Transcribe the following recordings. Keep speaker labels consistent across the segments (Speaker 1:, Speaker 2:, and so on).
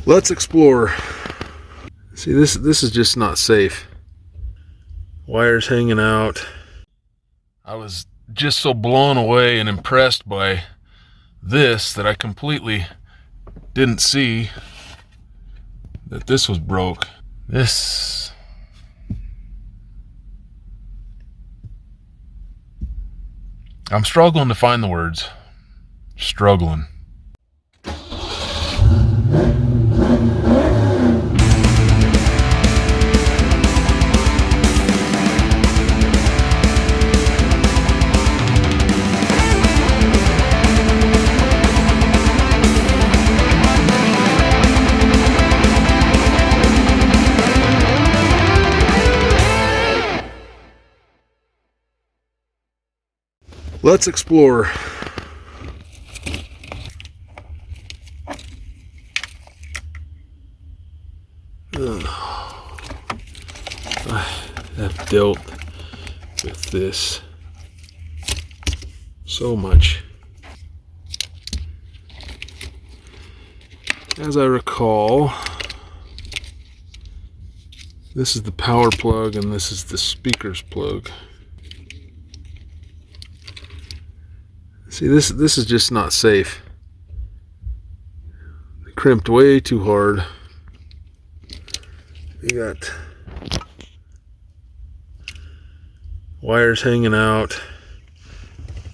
Speaker 1: Let's explore. See, this is just not safe. Wires hanging out. I was just so blown away and impressed by this that I completely didn't see that this was broke. This... I'm struggling to find the words. Struggling. Let's explore. I've dealt with this so much. As I recall, this is the power plug and this is the speaker's plug. See, this is just not safe. Crimped way too hard. You got wires hanging out.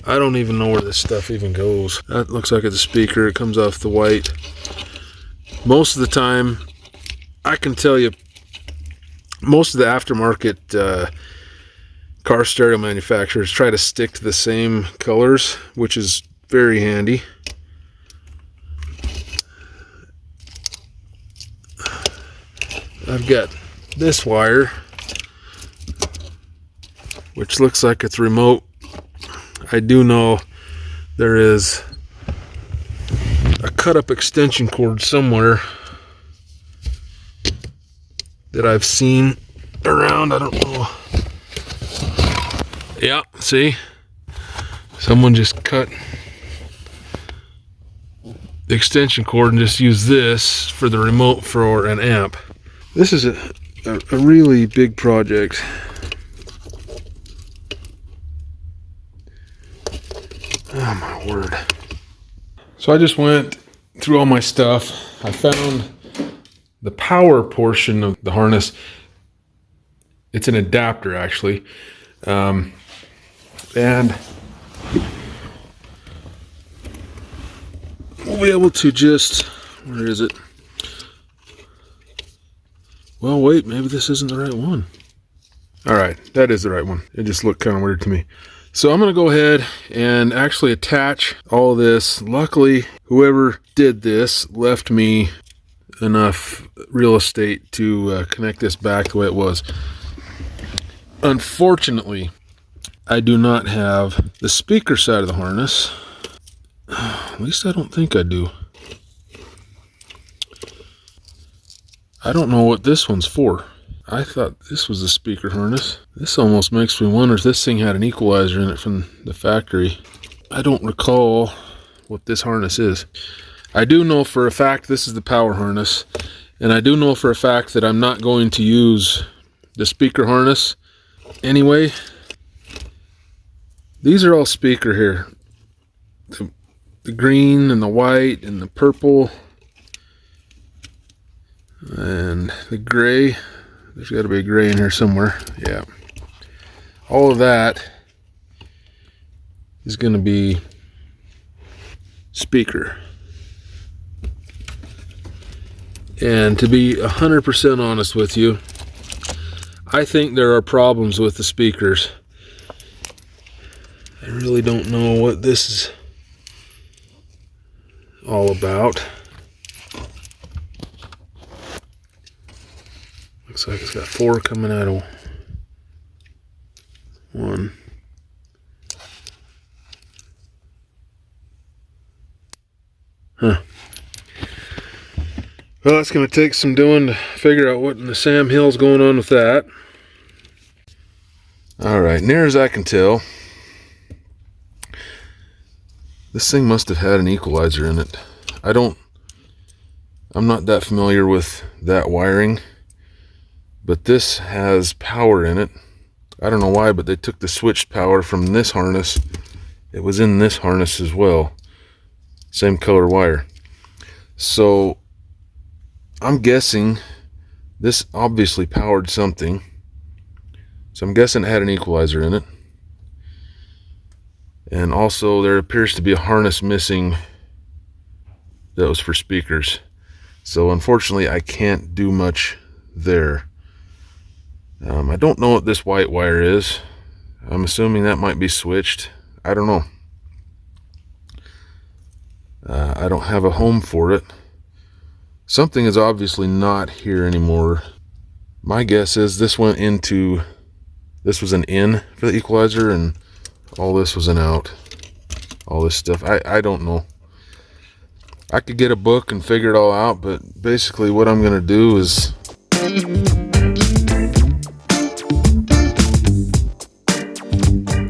Speaker 1: I don't even know where this stuff even goes. That looks like it's a speaker. It comes off the white. Most of the time, I can tell you, most of the aftermarket car stereo manufacturers try to stick to the same colors, which is very handy. I've got this wire, which looks like it's remote. I do know there is a cut-up extension cord somewhere that I've seen around. I don't know. Yeah, see? Someone just cut the extension cord and just used this for the remote for an amp. This is a really big project. Oh my word. So I just went through all my stuff. I found the power portion of the harness. It's an adapter actually. And we'll be able to just, where is it? Well, wait, maybe this isn't the right one. All right, that is the right one. It just looked kind of weird to me. So I'm gonna go ahead and actually attach all this. Luckily, whoever did this left me enough real estate to connect this back the way it was. Unfortunately, I do not have the speaker side of the harness. At least I don't think I do. I don't know what this one's for. I thought this was the speaker harness. This almost makes me wonder if this thing had an equalizer in it from the factory. I don't recall what this harness is. I do know for a fact this is the power harness. And I do know for a fact that I'm not going to use the speaker harness anyway. These are all speaker here. The green and the white and the purple and the gray. There's got to be a gray in here somewhere. Yeah. All of that is going to be speaker. And to be 100% honest with you, I think there are problems with the speakers. I really don't know what this is all about. Looks like it's got 4 coming out of 1. Huh. Well, it's going to take some doing to figure out what in the Sam Hill's going on with that. Alright, near as I can tell, this thing must have had an equalizer in it. I don't I'm not that familiar with that wiring, but this has power in it. I don't know why, but they took the switched power from this harness. It was in this harness as well. Same color wire. So I'm guessing this obviously powered something. So I'm guessing it had an equalizer in it. And also there appears to be a harness missing that was for speakers. So unfortunately I can't do much there. I don't know what this white wire is. I'm assuming that might be switched. I don't know. I don't have a home for it. Something is obviously not here anymore. My guess is this was an in for the equalizer, and all this was an out. All this stuff. I don't know. I could get a book and figure it all out, but basically what I'm going to do is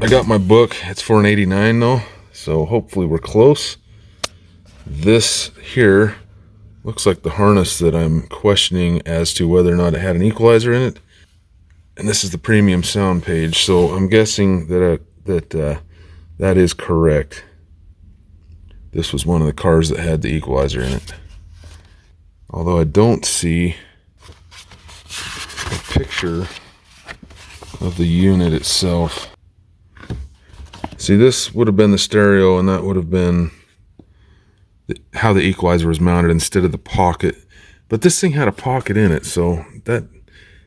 Speaker 1: I got my book. It's for an 89 though, so hopefully we're close. This here looks like the harness that I'm questioning as to whether or not it had an equalizer in it. And this is the premium sound page, so I'm guessing that that is correct. This was one of the cars that had the equalizer in it. Although I don't see a picture of the unit itself. See, this would have been the stereo, and that would have been how the equalizer was mounted instead of the pocket. But this thing had a pocket in it, so that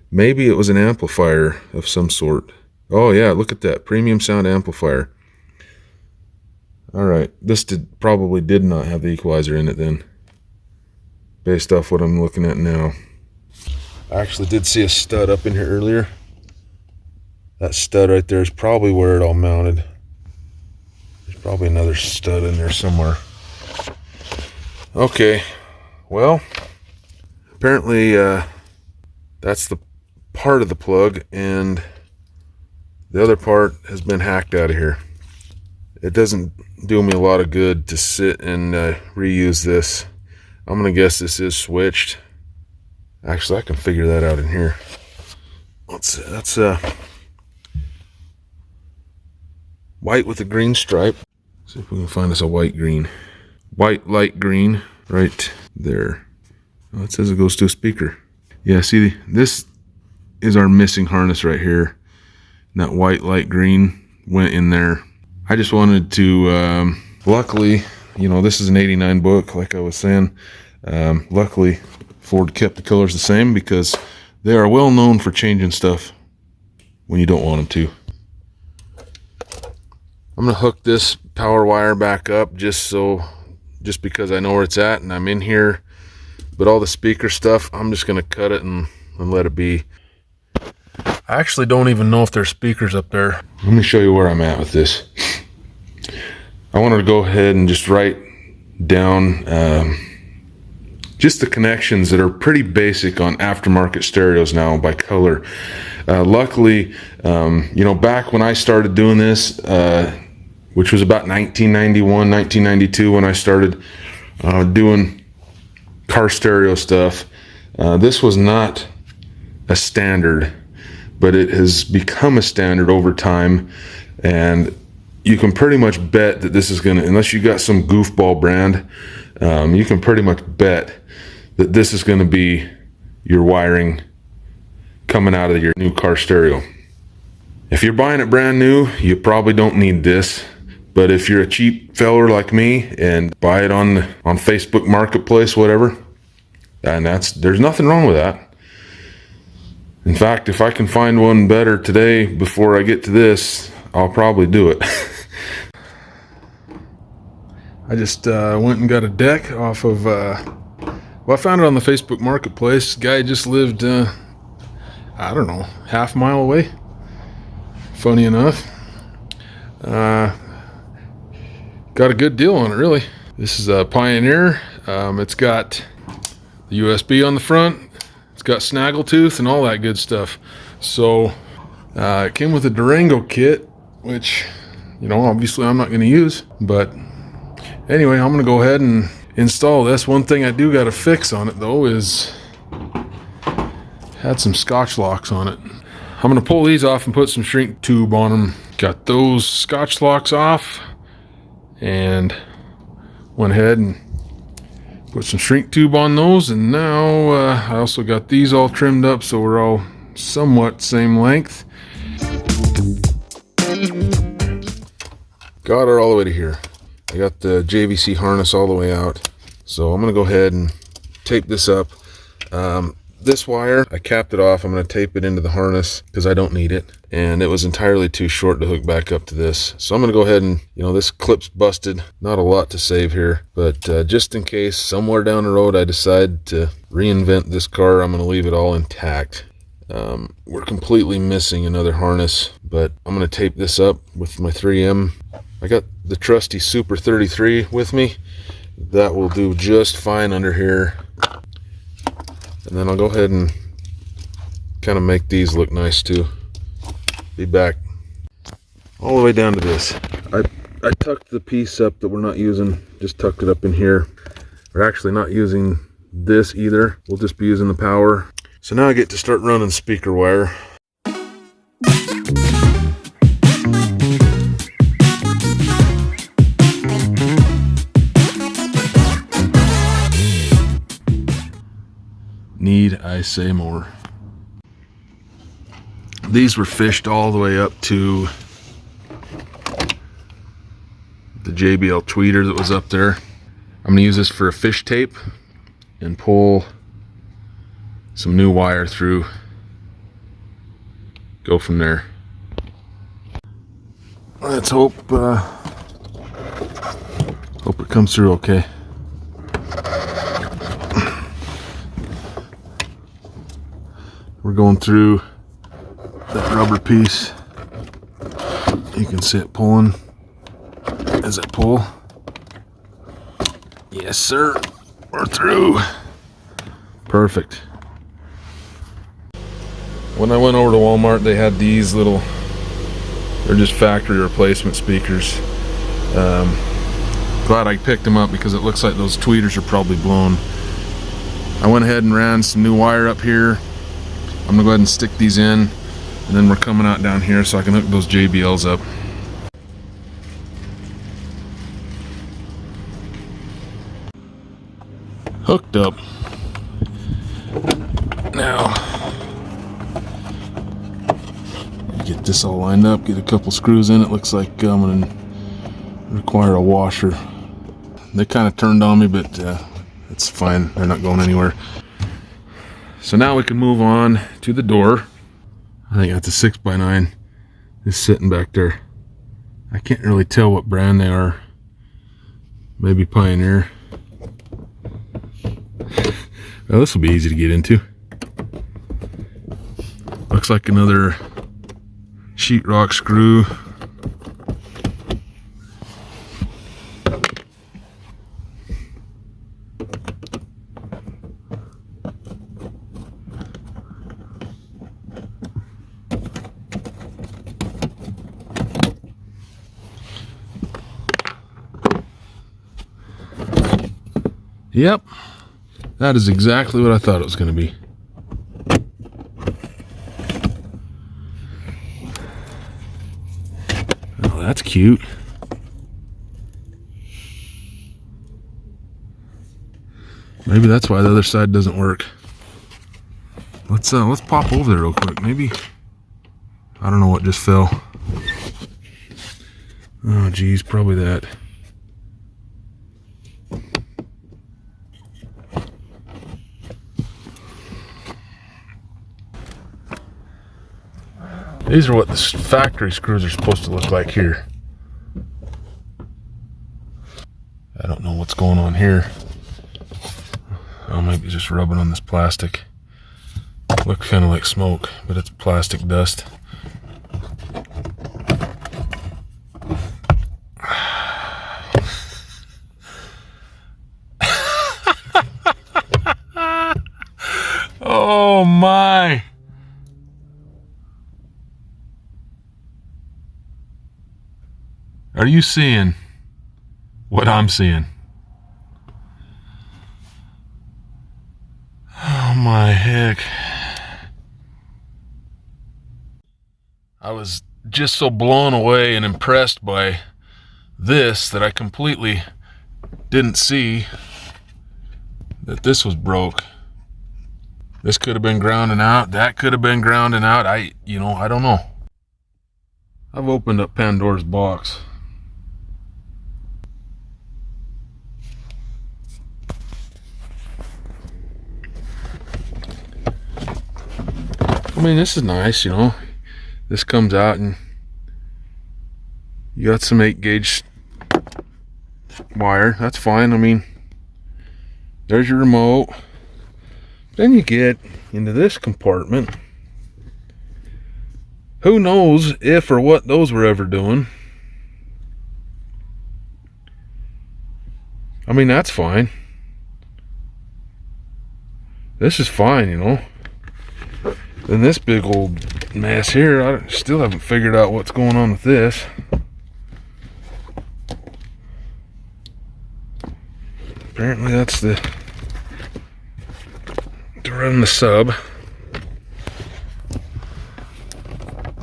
Speaker 1: maybe it was an amplifier of some sort. Oh yeah, look at that, premium sound amplifier. All right, this probably did not have the equalizer in it then, based off what I'm looking at now. I actually did see a stud up in here earlier. That stud right there is probably where it all mounted. There's probably another stud in there somewhere. Okay, well, apparently that's the part of the plug, and the other part has been hacked out of here. It doesn't do me a lot of good to sit and reuse this. I'm gonna guess this is switched. Actually, I can figure that out in here. That's white with a green stripe. See if we can find us a white green. White light green right there. Oh, it says it goes to a speaker. Yeah, see, this is our missing harness right here. And that white light green went in there. I just wanted to, luckily, you know, this is an 89 book, like I was saying. Luckily, Ford kept the colors the same because they are well known for changing stuff when you don't want them to. I'm gonna hook this power wire back up just because I know where it's at and I'm in here. But all the speaker stuff, I'm just gonna cut it and let it be. I actually don't even know if there's speakers up there. Let me show you where I'm at with this. I wanted to go ahead and just write down just the connections that are pretty basic on aftermarket stereos now by color. Luckily, you know, back when I started doing this, which was about 1991, 1992 when I started doing car stereo stuff, this was not a standard, but it has become a standard over time, and you can pretty much bet that this is gonna, unless you got some goofball brand, you can pretty much bet that this is gonna be your wiring coming out of your new car stereo. If you're buying it brand new, you probably don't need this. But if you're a cheap feller like me and buy it on Facebook Marketplace, whatever, and there's nothing wrong with that. In fact, if I can find one better today before I get to this, I'll probably do it. I just went and got a deck off of, well, I found it on the Facebook Marketplace. Guy just lived, I don't know, half mile away. Funny enough. Got a good deal on it, really. This is a Pioneer. It's got the USB on the front. It's got snaggletooth and all that good stuff. So it came with a Durango kit, which, you know, obviously I'm not going to use. But anyway, I'm going to go ahead and install this. One thing I do got to fix on it though is had some Scotch locks on it. I'm going to pull these off and put some shrink tube on them. Got those Scotch locks off and went ahead and put some shrink tube on those, and now I also got these all trimmed up so we're all somewhat same length. Got her all the way to here. I got the JVC harness all the way out, so I'm gonna go ahead and tape this up. This wire, I capped it off. I'm going to tape it into the harness because I don't need it. And it was entirely too short to hook back up to this. So I'm going to go ahead and, this clip's busted. Not a lot to save here. But just in case somewhere down the road I decide to reinvent this car, I'm going to leave it all intact. We're completely missing another harness. But I'm going to tape this up with my 3M. I got the trusty Super 33 with me. That will do just fine under here. And then I'll go ahead and kind of make these look nice too. Be back. All the way down to this. I tucked the piece up that we're not using, just tucked it up in here. We're actually not using this either. We'll just be using the power. So now I get to start running speaker wire. Need I say more? These were fished all the way up to the JBL tweeter that was up there. I'm going to use this for a fish tape and pull some new wire through. Go from there. Let's hope it comes through okay. We're going through that rubber piece. You can see it pulling as I pull. Yes, sir. We're through. Perfect. When I went over to Walmart, they had these little, they're just factory replacement speakers. Glad I picked them up because it looks like those tweeters are probably blown. I went ahead and ran some new wire up here. I'm gonna go ahead and stick these in, and then we're coming out down here so I can hook those JBLs up. Hooked up. Now, get this all lined up, get a couple screws in. It looks like I'm gonna require a washer. They kind of turned on me, but it's fine. They're not going anywhere. So now we can move on to the door. I think that's a 6x9. Just sitting back there. I can't really tell what brand they are. Maybe Pioneer. Well, this will be easy to get into. Looks like another sheetrock screw. Yep, that is exactly what I thought it was going to be. Oh, that's cute. Maybe that's why the other side doesn't work. Let's pop over there real quick. Maybe, I don't know what just fell. Oh geez, probably that. These are what the factory screws are supposed to look like here. I don't know what's going on here. Oh, maybe just rubbing on this plastic. Looks kind of like smoke, but it's plastic dust. Oh my! Are you seeing what I'm seeing? my heck. I was just so blown away and impressed by this that I completely didn't see that this was broke. This could have been grounding out. That could have been grounding out. I don't know. I've opened up Pandora's box. I mean, this is nice, you know. This comes out and you got some 8-gauge wire. That's fine. I mean, there's your remote. Then you get into this compartment. Who knows if or what those were ever doing. I mean, that's fine. This is fine, you know. Then this big old mess here, I still haven't figured out what's going on with this. Apparently that's to run the sub.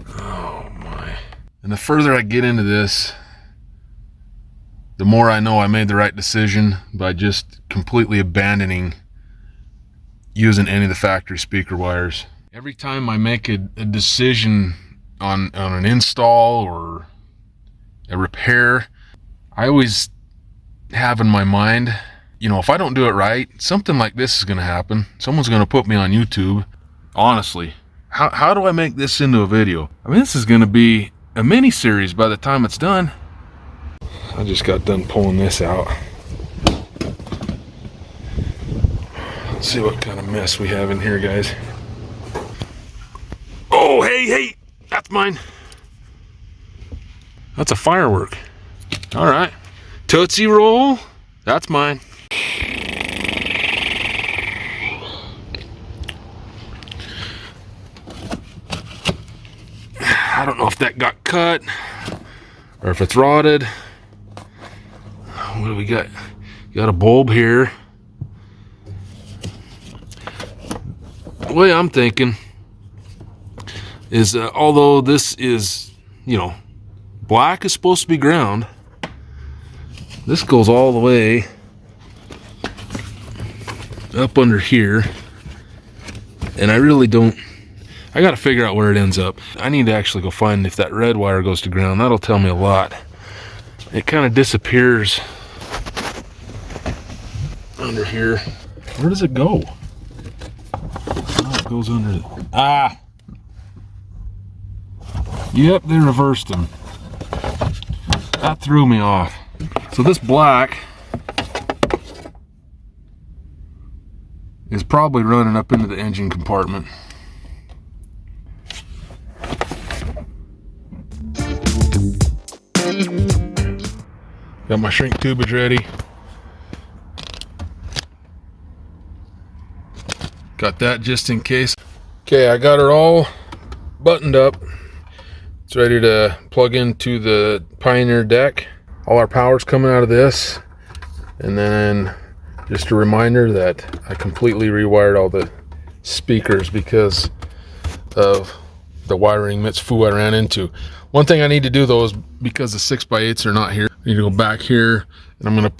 Speaker 1: Oh my. And the further I get into this, the more I know I made the right decision by just completely abandoning using any of the factory speaker wires. Every time I make a decision on an install or a repair, I always have in my mind, you know, if I don't do it right, something like this is going to happen. Someone's going to put me on YouTube. Honestly, how do I make this into a video? I mean, this is going to be a mini series by the time it's done. I just got done pulling this out. Let's see what kind of mess we have in here, guys. Oh, hey, that's mine. That's a firework. All right. Tootsie Roll, that's mine. I don't know if that got cut or if it's rotted. What do we got? Got a bulb here. The way I'm thinking is although this is, you know, black is supposed to be ground, this goes all the way up under here, and I really don't, I gotta figure out where it ends up. I need to actually go find if that red wire goes to ground. That'll tell me a lot. It kind of disappears under here. Where does it go? Oh, it goes under it. Ah! Yep, they reversed them. That threw me off. So this black is probably running up into the engine compartment. Got my shrink tubage ready. Got that just in case. Okay, I got her all buttoned up. It's ready to plug into the Pioneer deck. All our power's coming out of this. And then just a reminder that I completely rewired all the speakers because of the wiring foo I ran into. One thing I need to do though is, because the 6x8s are not here, I need to go back here and I'm gonna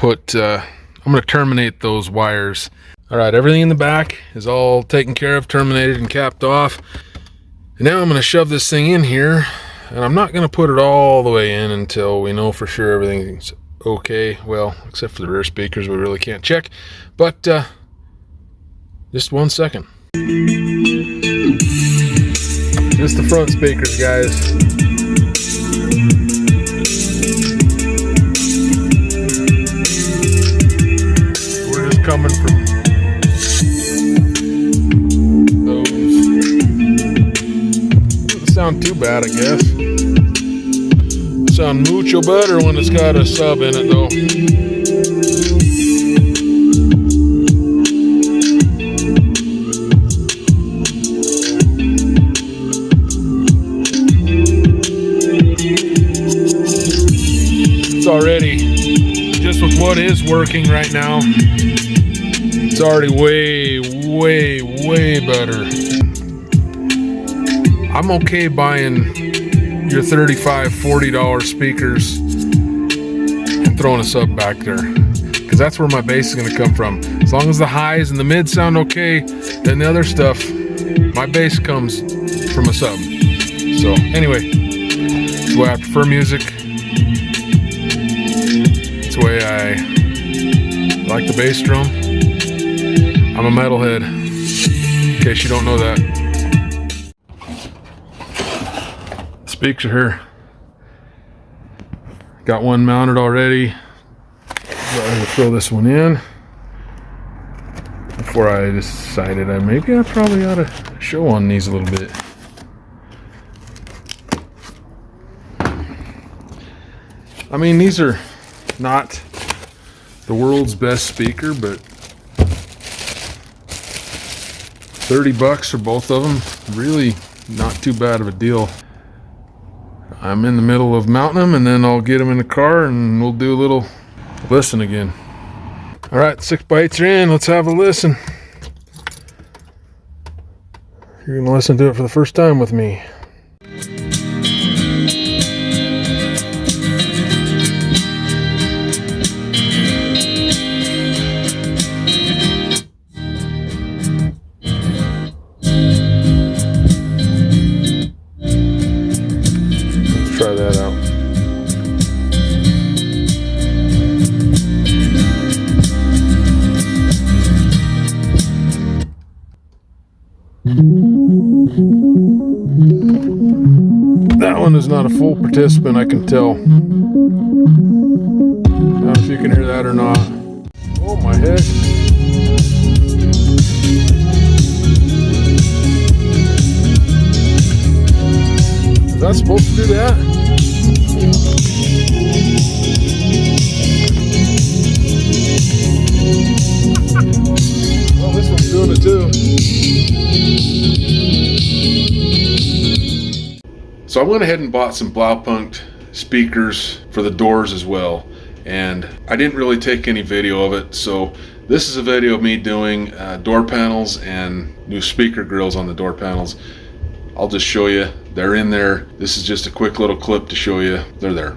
Speaker 1: terminate those wires. All right, everything in the back is all taken care of, terminated and capped off. And now I'm gonna shove this thing in here, and I'm not gonna put it all the way in until we know for sure everything's okay. Well, except for the rear speakers, we really can't check. But just 1 second. Just the front speakers, guys. We're just coming from sound too bad, I guess. Sound mucho better when it's got a sub in it though. It's already, just with what is working right now, it's already way way better. I'm okay buying your $35, $40 speakers and throwing a sub back there, because that's where my bass is going to come from. As long as the highs and the mids sound okay, then the other stuff, my bass comes from a sub. So anyway, that's the way I prefer music. That's the way I like the bass drum. I'm a metalhead, in case you don't know that. Speakers are here. Got one mounted already. I'm gonna throw this one in before I decided maybe I probably ought to show on these a little bit. I mean, these are not the world's best speaker, but $30 for both of them, really not too bad of a deal. I'm in the middle of mounting them, and then I'll get them in the car and we'll do a little listen again. All right, 6x8s are in. Let's have a listen. You're gonna listen to it for the first time with me. Try that out. That one is not a full participant, I can tell. I don't know if you can hear that or not. Oh my heck. Is that supposed to do that? Well, this one's doing it too. So I went ahead and bought some Blaupunkt speakers for the doors as well, and I didn't really take any video of it, so this is a video of me doing door panels and new speaker grills on the door panels. I'll just show you. They're in there. This is just a quick little clip to show you they're there.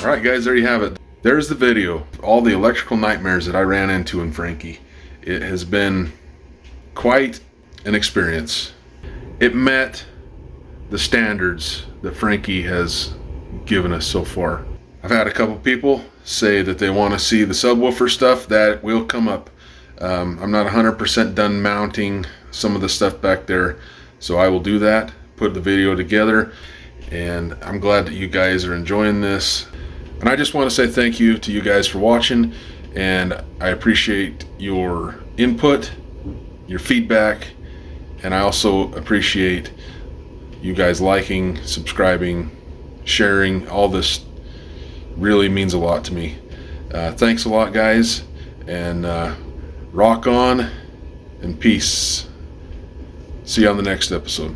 Speaker 1: Alright guys, there you have it. There's the video. All the electrical nightmares that I ran into in Frankie. It has been quite an experience. It met the standards that Frankie has given us so far. I've had a couple people say that they want to see the subwoofer stuff. That will come up. I'm not 100% done mounting some of the stuff back there, so I will do that, put the video together, and I'm glad that you guys are enjoying this. And I just want to say thank you to you guys for watching, and I appreciate your input, your feedback, and I also appreciate you guys liking, subscribing, sharing. All this really means a lot to me. Thanks a lot guys, and rock on and peace. See you on the next episode.